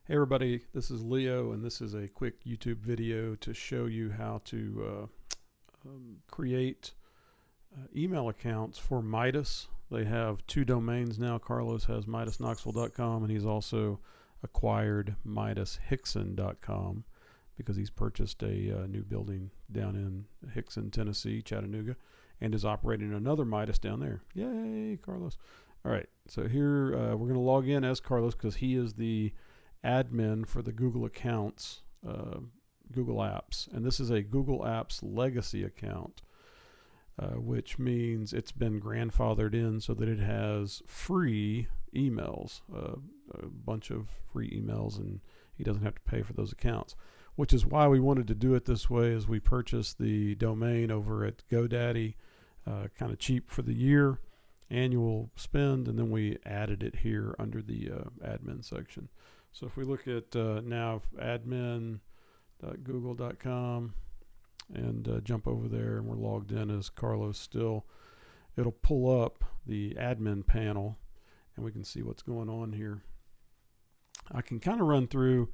Hey everybody, this is Leo, and this is a quick YouTube video to show you how to create email accounts for Midas. They have two domains now. Carlos has MidasKnoxville.com, and he's also acquired MidasHickson.com because he's purchased a new building down in Hickson, Tennessee, Chattanooga, and is operating another Midas down there. Yay, Carlos. All right, so here we're going to log in as Carlos because he is the admin for the Google accounts, Google Apps, and this is a Google Apps legacy account, which means it's been grandfathered in so that it has free emails, a bunch of free emails, and he doesn't have to pay for those accounts, which is why we wanted to do it this way. As we purchased the domain over at GoDaddy, kind of cheap for the year, annual spend, and then we added it here under the admin section. So if we look at now admin.google.com and jump over there, and we're logged in as Carlos still, it'll pull up the admin panel and we can see what's going on here. I can kind of run through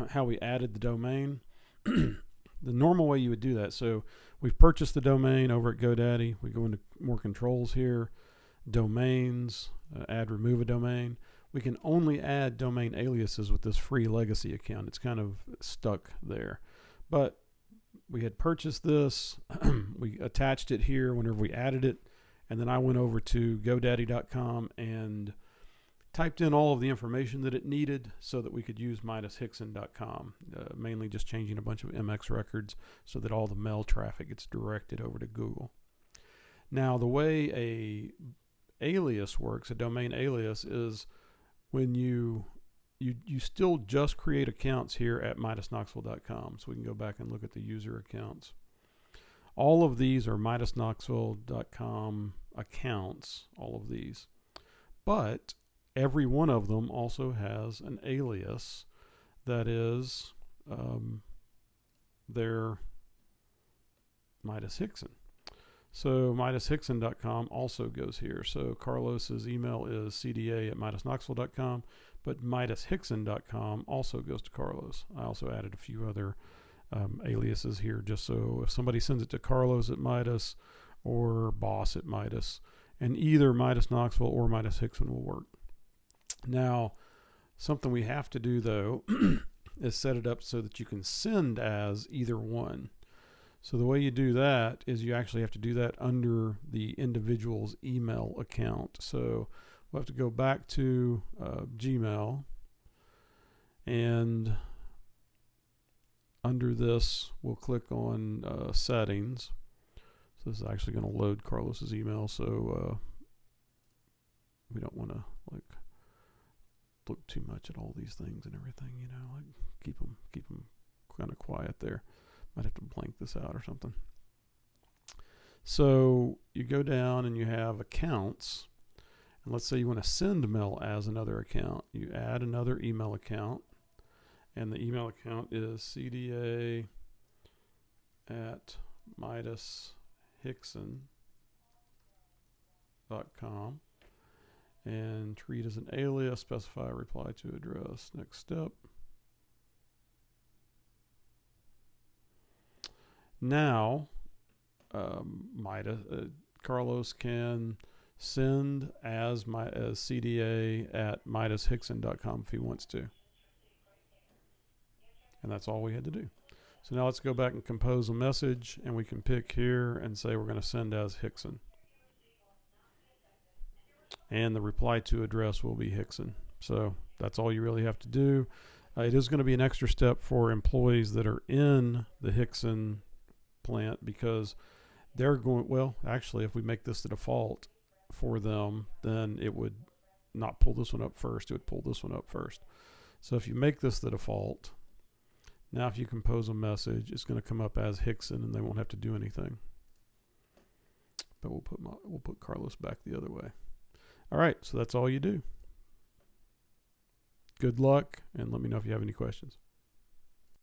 how we added the domain. The normal way you would do that. So we've purchased the domain over at GoDaddy. We go into more controls here, domains, add remove a domain. We can only add domain aliases with this free legacy account. It's kind of stuck there. But we had purchased this. We attached it here whenever we added it. And then I went over to GoDaddy.com and typed in all of the information that it needed so that we could use MidasHickson.com, mainly just changing a bunch of MX records so that all the mail traffic gets directed over to Google. Now, the way a alias works, a domain alias, is when you still just create accounts here at MidasKnoxville.com. So we can go back and look at the user accounts. All of these are MidasKnoxville.com accounts, all of these. But every one of them also has an alias that is their Midas Hickson. So MidasHickson.com also goes here. So Carlos's email is cda@MidasKnoxville.com, but MidasHickson.com also goes to Carlos. I also added a few other aliases here just so if somebody sends it to Carlos at Midas or boss at Midas, and either Midas Knoxville or Midas Hickson will work. Now, something we have to do though is set it up so that you can send as either one. So the way you do that is you actually have to do that under the individual's email account. So we'll have to go back to Gmail, and under this we'll click on settings. So this is actually going to load Carlos's email, so we don't want to look too much at all these things and everything, keep them kind of quiet there. Might have to blank this out or something. So you go down and you have accounts, and let's say you want to send mail as another account. You add another email account, and the email account is cda@MidasHickson.com, and treat as an alias, specify reply to address. Next step. Now, Carlos can send as cda@MidasHickson.com if he wants to. And that's all we had to do. So now let's go back and compose a message, and we can pick here and say we're going to send as Hickson. And the reply to address will be Hickson. So that's all you really have to do. It is going to be an extra step for employees that are in the Hickson plant, because they're going, well, actually, if we make this the default for them, then it would not pull this one up first. It would pull this one up first. So if you make this the default, now if you compose a message, it's going to come up as Hickson, and they won't have to do anything. But we'll put Carlos back the other way. All right, so that's all you do. Good luck, and let me know if you have any questions.